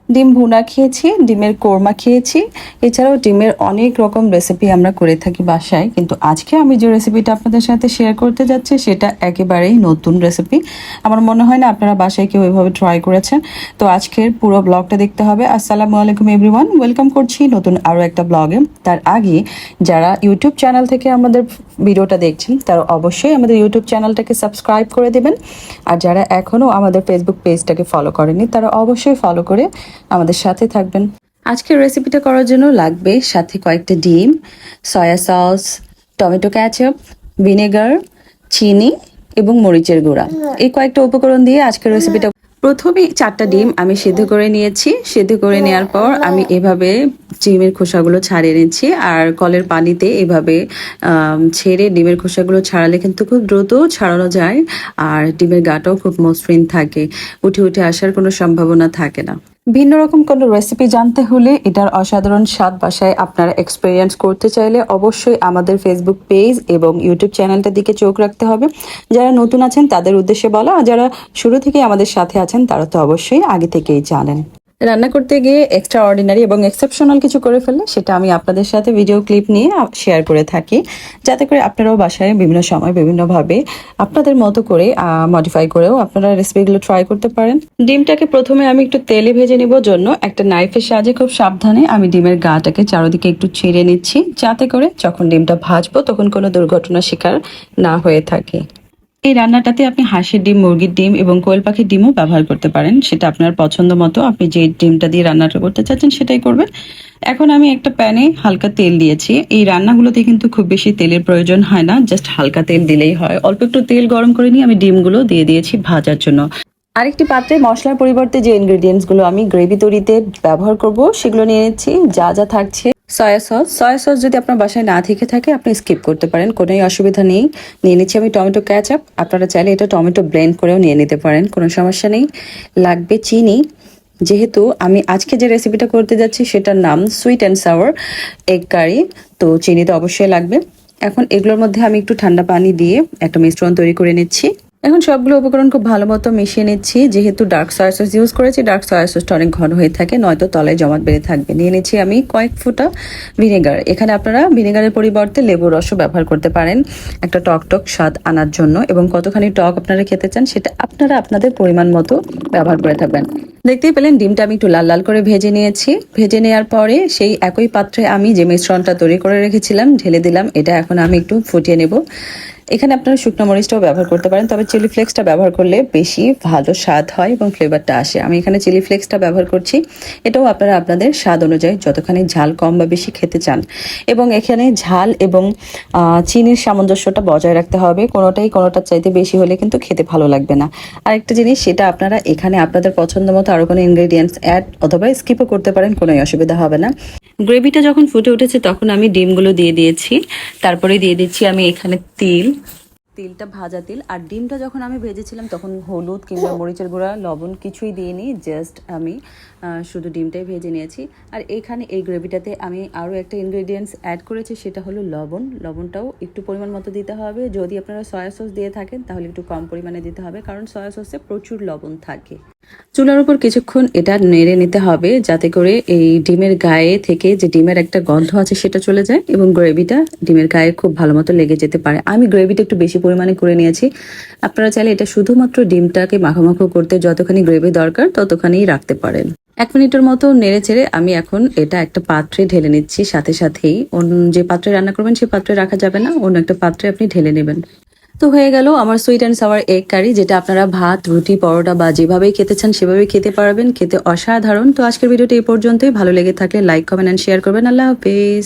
ডিম ভুনা খেয়েছি, ডিমের কোরমা খেয়েছি, এছাড়াও ডিমের অনেক রকম রেসিপি আমরা করে থাকি বাসায়। কিন্তু আজকে আমি যে রেসিপিটা আপনাদের সাথে শেয়ার করতে যাচ্ছি সেটা একেবারেই নতুন রেসিপি। আমার মনে হয় না আপনারা বাসায় কেউ এভাবে ট্রাই করেছেন। তো আজকের পুরো ব্লগটা দেখতে হবে। আসসালামু আলাইকুম এভরিওয়ান, ওয়েলকাম করছি নতুন আরও একটা ব্লগে। তার আগে যারা ইউটিউব চ্যানেল থেকে আমাদের ভিডিওটা দেখছেন তারা অবশ্যই আমাদের ইউটিউব চ্যানেলটাকে সাবস্ক্রাইব করে দেবেন। আর যারা এখনও আমাদের ফেসবুক পেজটাকে ফলো করেনি তারা অবশ্যই ফলো করে আমাদের সাথে থাকবেন। আজকের রেসিপিটা করার জন্য লাগবে সাথে কয়েকটা ডিম, soya sauce, tomato ketchup, vinegar, চিনি এবং মরিচের গুঁড়া। এই কয়েকটা উপকরণ দিয়ে আজকের রেসিপিটা। প্রথমে 4টা ডিম আমি সিদ্ধ করে নিয়েছি। সিদ্ধ করে নেওয়ার পর আমি এভাবে ডিমের খোসাগুলো ছাড়িয়ে নিচ্ছি। আর কলের পানিতে এভাবে ছেড়ে ডিমের খোসাগুলো ছাড়ালে কিন্তু খুব দ্রুত ছাড়ানো যায়। আর ডিমের গাটাও খুব মসৃণ থাকে, উঠে উঠে আসার কোনো সম্ভাবনা থাকে না। ভিন্ন রকম কোনো রেসিপি জানতে হলে, এটার অসাধারণ স্বাদ বাসায় আপনারা এক্সপেরিয়েন্স করতে চাইলে অবশ্যই আমাদের ফেসবুক পেজ এবং ইউটিউব চ্যানেলটার দিকে চোখ রাখতে হবে। যারা নতুন আছেন তাদের উদ্দেশ্যে বলা, আর যারা শুরু থেকে আমাদের সাথে আছেন তারা তো অবশ্যই আগে থেকেই জানেন। রান্না করতে গিয়ে এক্সট্রা অর্ডিনারি এবং এক্সেপশনাল কিছু করে ফেললে সেটা আমি আপনাদের সাথে ভিডিও ক্লিপ নিয়ে শেয়ার করে থাকি, যাতে করে আপনারাও বাসায় বিভিন্ন সময় বিভিন্নভাবে আপনাদের মতো করে মডিফাই করেও আপনারা রেসিপিগুলো ট্রাই করতে পারেন। ডিমটাকে প্রথমে আমি একটু তেলে ভেজে নেব জন্য একটা নাইফের সাহায্যে খুব সাবধানে আমি ডিমের গাটাকে চারদিকে একটু ছিঁড়ে নিচ্ছি, যাতে করে যখন ডিমটা ভাজবো তখন কোনো দুর্ঘটনার শিকার না হয়ে থাকে। এই রান্নাটাতে আপনি হাঁসের ডিম, মুরগির ডিম এবং কোয়েল পাখির ডিমও ব্যবহার করতে পারেন, সেটা আপনার পছন্দ মতো। আপনি যে ডিমটা দিয়ে রান্নাটা করতে চাচ্ছেন সেটাই করবেন। এখন আমি একটা প্যানে হালকা তেল দিয়েছি। এই রান্নাগুলোতে কিন্তু খুব বেশি তেলের প্রয়োজন হয় না, জাস্ট হালকা তেল দিলেই হয়। অল্প একটু তেল গরম করে নিয়ে আমি ডিমগুলো দিয়ে দিয়েছি ভাজার জন্য। আরেকটি পাত্রে মশলার পরিবর্তে যে ইনগ্রেডিয়েন্টসগুলো আমি গ্রেভি তৈরিতে ব্যবহার করব সেগুলো নিয়ে নিচ্ছি। যা যা থাকছে, সয়া সস যদি আপনার বাসায় না থেকে থাকে আপনি স্কিপ করতে পারেন, কোনোই অসুবিধা নেই। নিয়ে নিচ্ছি আমি টমেটো ক্যাচাপ। আপনারা চাইলে এটা টমেটো ব্লেন্ড করেও নিয়ে নিতে পারেন, কোনো সমস্যা নেই। লাগবে চিনি, যেহেতু আমি আজকে যে রেসিপিটা করতে যাচ্ছি সেটার নাম sweet and sour egg curry, তো চিনি তো অবশ্যই লাগবে। এখন এগুলোর মধ্যে আমি একটু ঠান্ডা পানি দিয়ে একটা মিশ্রণ তৈরি করে নিচ্ছি। এখন সবগুলো উপকরণ খুব ভালো মতো মিশিয়ে নিচ্ছি। যেহেতু ডার্ক সয়া সস ইউজ করেছি, ডার্ক সয়া সসটা অনেক ঘন হয়ে থাকে, নয়তো তলায় জমাট বেড়ে থাকবে। নিয়ে নিচ্ছি আমি কয়েক ফোঁটা ভিনেগার। এখানে আপনারা ভিনেগারের পরিবর্তে লেবুর রসও ব্যবহার করতে পারেন একটা টক টক স্বাদ আনার জন্য, এবং কতখানি টক আপনারা খেতে চান সেটা আপনারা আপনাদের পরিমাণ মতো ব্যবহার করে থাকবেন। দেখতেই পেলেন ডিমটা আমি একটু লাল লাল করে ভেজে নিয়েছি। ভেজে নেওয়ার পরে সেই একই পাত্রে আমি যে মিশ্রণটা তৈরি করে রেখেছিলাম ঢেলে দিলাম। এটা এখন আমি একটু ফুটিয়ে নেব। এখানে আপনারা শুকনো মরিচটাও ব্যবহার করতে পারেন, তবে চিলি ফ্লেক্সটা ব্যবহার করলে বেশি ভালো স্বাদ হয় এবং ফ্লেভারটা আসে। আমি এখানে চিলি ফ্লেক্সটা ব্যবহার করছি। এটাও আপনারা আপনাদের স্বাদ অনুযায়ী যতখানি ঝাল কম বা বেশি খেতে চান, এবং এখানে ঝাল এবং চিনির সামঞ্জস্যটা বজায় রাখতে হবে। কোনোটার চাইতে বেশি হলে কিন্তু খেতে ভালো লাগবে না। আরেকটা জিনিস, সেটা আপনারা এখানে আপনাদের পছন্দ মতো আরও কোনো ইনগ্রেডিয়েন্টস অ্যাড অথবা স্কিপও করতে পারেন, কোনোই অসুবিধা হবে না। গ্রেভিটা যখন ফুটে উঠেছে তখন আমি ডিমগুলো দিয়ে দিয়েছি। তারপরে দিয়ে দিচ্ছি আমি এখানে তেলটা ভাজা তেল। আর ডিমটা যখন আমি ভেজেছিলাম তখন হলুদ কিংবা মরিচের গুঁড়া, লবণ কিছুই দিইনি, জাস্ট আমি শুধু ডিমটাই ভেজে নিয়েছি। আর এখানে এই গ্রেভিটাতে আমি আরও একটা ইনগ্রেডিয়েন্টস অ্যাড করেছি, সেটা হলো লবণ। লবণটাও একটু পরিমাণ মতো দিতে হবে। যদি আপনারা সয়া সস দিয়ে থাকেন তাহলে একটু কম পরিমাণে দিতে হবে, কারণ সয়া সসে প্রচুর লবণ থাকে। চুলার উপর কিছুক্ষণ এটা নেড়ে নিতে হবে, যাতে করে এই ডিমের গায়ে থেকে যে ডিমের একটা গন্ধ আছে সেটা চলে যায় এবং গ্রেভিটা ডিমের গায়ে খুব ভালো মতো লেগে যেতে পারে। আমি গ্রেভিটা একটু বেশি পরিমাণে করে নিয়েছি। আপনারা চাইলে এটা শুধুমাত্র ডিমটাকে মাখামাখো করতে যতখানি গ্রেভি দরকার ততখানিই রাখতে পারেন। 1 মিনিটের মতো নেড়ে চেড়ে আমি এখন এটা একটা পাত্রে ঢেলে নিচ্ছি। সাথে সাথেই যে পাত্রে রান্না করবেন সেই পাত্রে রাখা যাবে না, অন্য একটা পাত্রে আপনি ঢেলে নেবেন। তো হয়ে গেল আমার sweet and sour egg curry, যেটা আপনারা ভাত, রুটি, পরোটা বা যেভাবেই খেতে চান সেভাবেই খেতে পারবেন। খেতে অসাধারণ। তো আজকের ভিডিওটা এই পর্যন্তই। ভালো লেগে থাকলে লাইক, কমেন্ট অ্যান্ড শেয়ার করবেন। আল্লাহ হাফেজ।